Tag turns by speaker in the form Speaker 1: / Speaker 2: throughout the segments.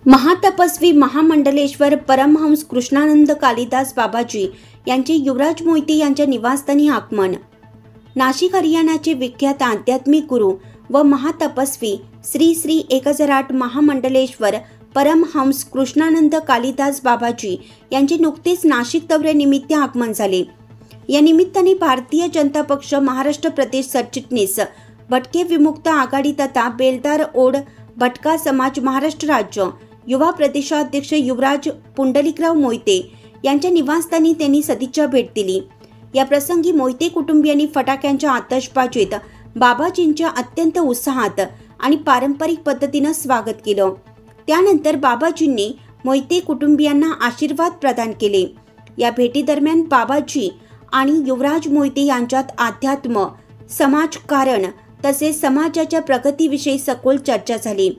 Speaker 1: महातपस्वी महामंडलेश्वर परमहंस कृष्णानंद कालिदास बाबाजी यांचे युवराज मोहिते यांच्या निवासस्थानी आगमन। नाशिक हरियाणाचे विख्यात आध्यात्मिक गुरु व महातपस्वी श्री श्री 1008 महामंडलेश्वर परमहंस कृष्णानंद कालिदास बाबाजी यांचे नुकतेच नाशिक दौऱ्यानिमित्त आगमन झाले। या निमित्ताने भारतीय जनता पक्ष महाराष्ट्र प्रदेश सरचिटणीस भटके विमुक्त आघाडी तथा बेलदार ओढ भटका समाज महाराष्ट्र राज्य युवा प्रदेशाध्यक्ष युवराज पुंडलिकराव मोहिते यांच्या निवासस्थानी त्यांनी सदिच्छा भेट दिली। या प्रसंगी मोहिते कुटुंबियांनी फटाक्यांच्या आतषबाजीत बाबाजींच्या अत्यंत उत्साहात आणि पारंपरिक पद्धतीने स्वागत केलं। त्यानंतर बाबाजींनी मोहिते कुटुंबियांना आशीर्वाद प्रदान केले। या भेटीदरम्यान बाबाजी आणि युवराज मोहिते यांच्यात अध्यात्म, समाजकारण तसेच समाजाच्या प्रगतीविषयी सखोल चर्चा झाली।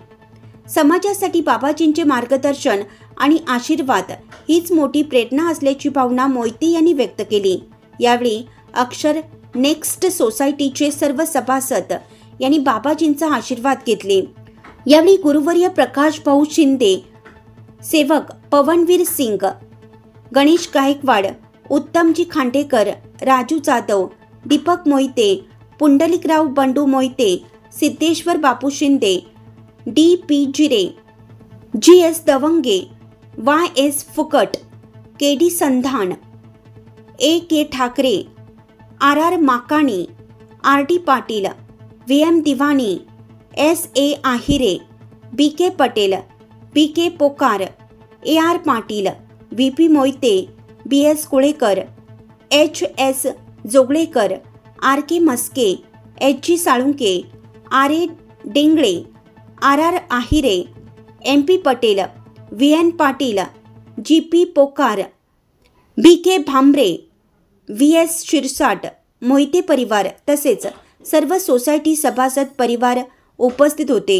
Speaker 1: समाजासाठी बाबाजींचे मार्गदर्शन आणि आशीर्वाद हीच मोठी प्रेरणा असल्याची भावना मोहिते यांनी व्यक्त केली। यावेळी अक्षर नेक्स्ट सोसायटीचे सर्व सभासद यांनी बाबाजींचा आशीर्वाद घेतले। यावेळी गुरुवर्य प्रकाश Bhau Shinde, Sevak Pawanveer Singh, Ganesh Gaikwad, Uttamji Khandekar, Raju Jadhav, Deepak Mohite, Pundlikrao Bandu Mohite, Siddheshwar Bapu Shinde, D P Jire, G S Dawange, Y S Phukat, K D Sandhan, A K Thackeray, R R Makani, R D Patil, V M Diwani, S A Ahire, B K Patel, B K Pokar, A R Patil, V P Mohite, B S Kulekar, H S Joglekar, R K Maske, H G Salunke, R A Dengle, R R Ahire, M P Patel, V N Patil, G P Pokar, B K Bhambare, V S Shirsat, Mohite परिवार तसेच सर्व society सभासद परिवार उपस्थित होते।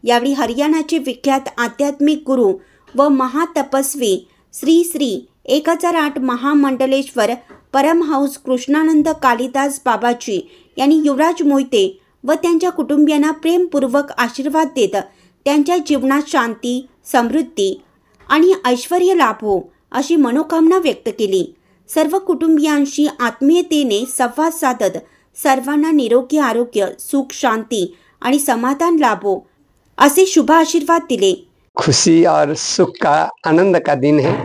Speaker 1: यावेळी हरियाणाचे विख्यात आध्यात्मिक गुरु व महातपस्वी श्री श्री 1008 महामंडलेश्वर परमहंस कृष्णानंद कालिदास बाबाजी यांनी युवराज मोहिते व त्यांच्या कुटुंबियांना प्रेमपूर्वक आशीर्वाद देत त्यांच्या जीवनात शांती, समृद्धी आणि ऐश्वर्य लाभो अशी मनोकामना व्यक्त केली। सर्व कुटुंबियांशी आत्मीयतेने संवाद साधत सर्वांना निरोगी आरोग्य, सुख, शांती आणि समाधान लाभो असे शुभ आशीर्वाद दिले।
Speaker 2: खुशी और सुख का आनंद का दिन है।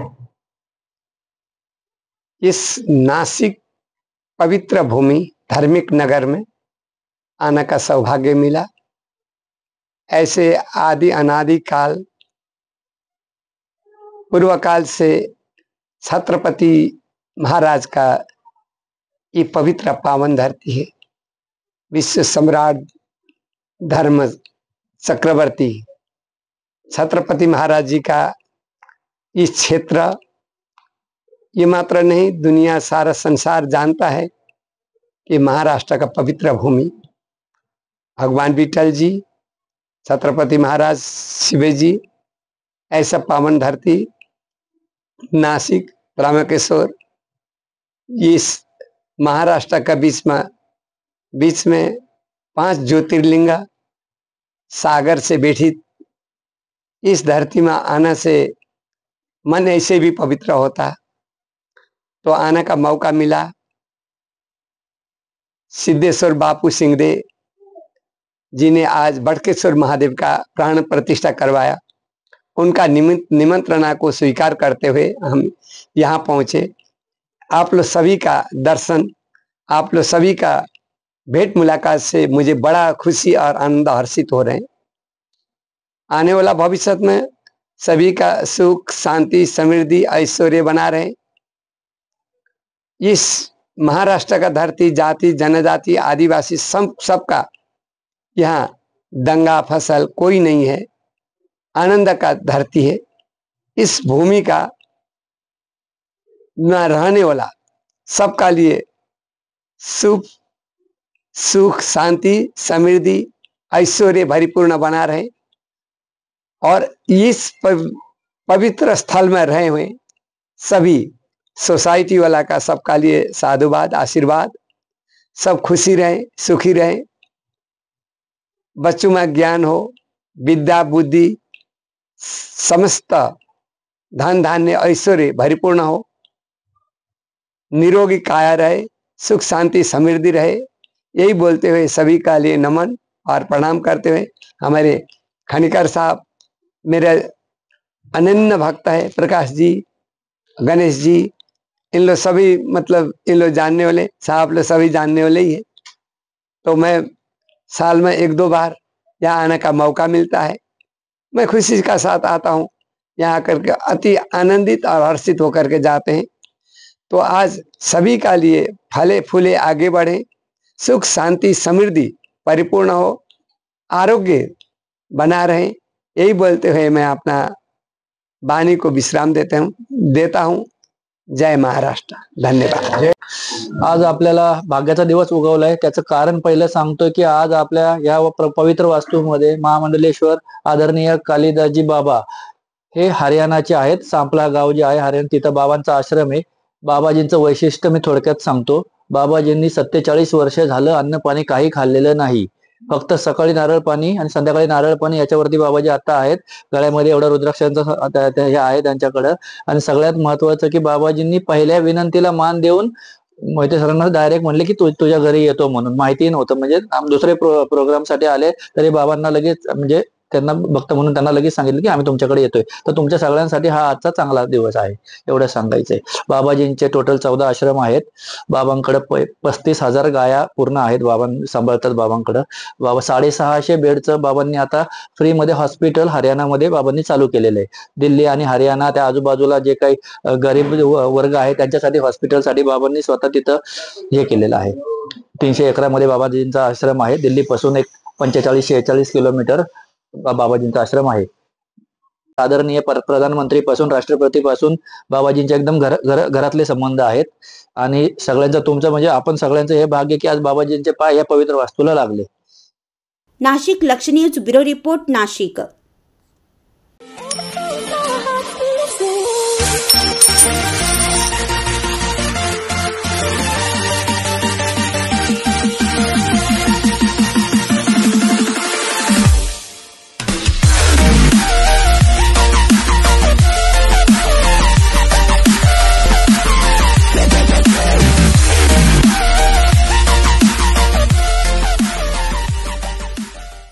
Speaker 2: इस नासिक पवित्र भूमि धार्मिक नगर में आने का सौभाग्य मिला। ऐसे आदि अनादि काल पूर्व काल से छत्रपति महाराज का ये पवित्र पावन धरती है। विश्व सम्राट धर्म चक्रवर्ती छत्रपति महाराज जी का इस क्षेत्र ये मात्र नहीं, दुनिया सारा संसार जानता है कि महाराष्ट्र का पवित्र भूमि भगवान विठल जी, छत्रपति महाराज शिवेजी, ऐसा पावन धरती नासिक त्रंबकेश्वर इस महाराष्ट्र का बीच में 5 ज्योतिर्लिंग सागर से बैठित इस धरती में आने से मन ऐसे भी पवित्र होता। तो आने का मौका मिला। सिद्धेश्वर बापू सिंगदे जी ने आज बटकेश्वर महादेव का प्राण प्रतिष्ठा करवाया। उनका निमंत्रणा को स्वीकार करते हुए हम यहाँ पहुँचे। आप लोग सभी का दर्शन, आप लोग सभी का भेंट मुलाकात से मुझे बड़ा खुशी और आनंद हर्षित हो रहे हैं। आने वाला भविष्य में सभी का सुख, शांति, समृद्धि, ऐश्वर्य बना रहे। इस महाराष्ट्र का धरती जाति, जनजाति, आदिवासी सबका यहाँ दंगा फसल कोई नहीं है, आनंद का धरती है। इस भूमि का न रहने वाला सबका लिए सुख, शांति, समृद्धि, ऐश्वर्य भरिपूर्ण बना रहे और इस पवित्र स्थल में रहे हुए सभी सोसाइटी वाला का सबका लिए साधुवाद, आशीर्वाद। सब खुशी रहे, सुखी रहे, बच्चों में ज्ञान हो, विद्या बुद्धि समस्त धन धान्य ऐश्वर्य परिपूर्ण हो, निरोगी काया रहे, सुख शांति समृद्धि रहे, यही बोलते हुए सभी का लिए नमन और प्रणाम करते हुए हमारे खनिकर साहब, मेरे अनन्य भक्त है, प्रकाश जी, गणेश जी, इन लोग सभी मतलब इन लोग जानने वाले साहब लोग सभी जानने वाले ही है। तो मैं साल में 1-2 बार यहाँ आने का मौका मिलता है, मैं खुशी का साथ आता हूँ। यहाँ आकर के अति आनंदित और हर्षित होकर के जाते हैं। तो आज सभी का लिए फले फूले आगे बढ़े, सुख शांति समृद्धि परिपूर्ण हो, आरोग्य बना रहे, यही बोलते हुए मैं अपना वाणी को विश्राम देता हूँ। जय महाराष्ट्र, धन्यवाद।
Speaker 3: आज आपल्याला भाग्याचा दिवस उगवलाय, त्याचं कारण पहिलं सांगतोय की आज आपल्या या पवित्र वास्तूमध्ये महामंडलेश्वर आदरणीय कालिदासजी बाबा हे हरियाणाचे आहेत. सांपला गाव जे आहे हरियाणा, तिथं बाबांचा आश्रम आहे. बाबाजींचं वैशिष्ट्य मी थोडक्यात सांगतो. बाबाजींनी 47 वर्ष झालं अन्न पाणी काही खाल्लेलं नाही. फक्त सकाळी नारळ पाणी आणि संध्याकाळी नारळ पाणी, याच्यावरती बाबाजी आता आहेत. गळ्यामध्ये एवढा रुद्राक्षांचा हे आहे त्यांच्याकडं. आणि सगळ्यात महत्वाचं की बाबाजींनी पहिल्या विनंतीला मान देऊन मोहिते सरांना डायरेक्ट म्हणले की तुझ्या घरी येतो म्हणून. माहिती नव्हतं, म्हणजे दुसरे प्रोग्राम साठी आले तरी बाबांना लगेच म्हणजे त्यांना भक्त म्हणून त्यांना लगेच सांगितलं की आम्ही तुमच्याकडे येतोय. तर तुमच्या सगळ्यांसाठी हा आजचा चांगला दिवस आहे, एवढं सांगायचंय. बाबाजींचे टोटल 14 आश्रम आहेत. बाबांकडे 35,000 गाया पूर्ण आहेत, बाबा सांभाळतात बाबांकडं. बाबा 650 बेडचं बाबांनी आता फ्रीमध्ये हॉस्पिटल हरियाणामध्ये बाबांनी चालू केलेलं आहे. दिल्ली आणि हरियाणा त्या आजूबाजूला जे काही गरीब वर्ग आहे त्यांच्यासाठी हॉस्पिटलसाठी बाबांनी स्वतः तिथं हे केलेलं आहे. 300 एकरामध्ये बाबाजींचा आश्रम आहे. दिल्लीपासून एक 45-46 किलोमीटर बाबाजींचा आश्रम आहे. आदरणीय प्रधानमंत्री पासून राष्ट्रपती पासून बाबाजींचे एकदम घरातले संबंध आहेत. आणि सगळ्यांचं तुमचं म्हणजे आपण सगळ्यांचं हे भाग्य की आज बाबाजींचे पाय या पवित्र वास्तूला लागले.
Speaker 1: नाशिक लक्ष न्यूज ब्युरो रिपोर्ट, नाशिक.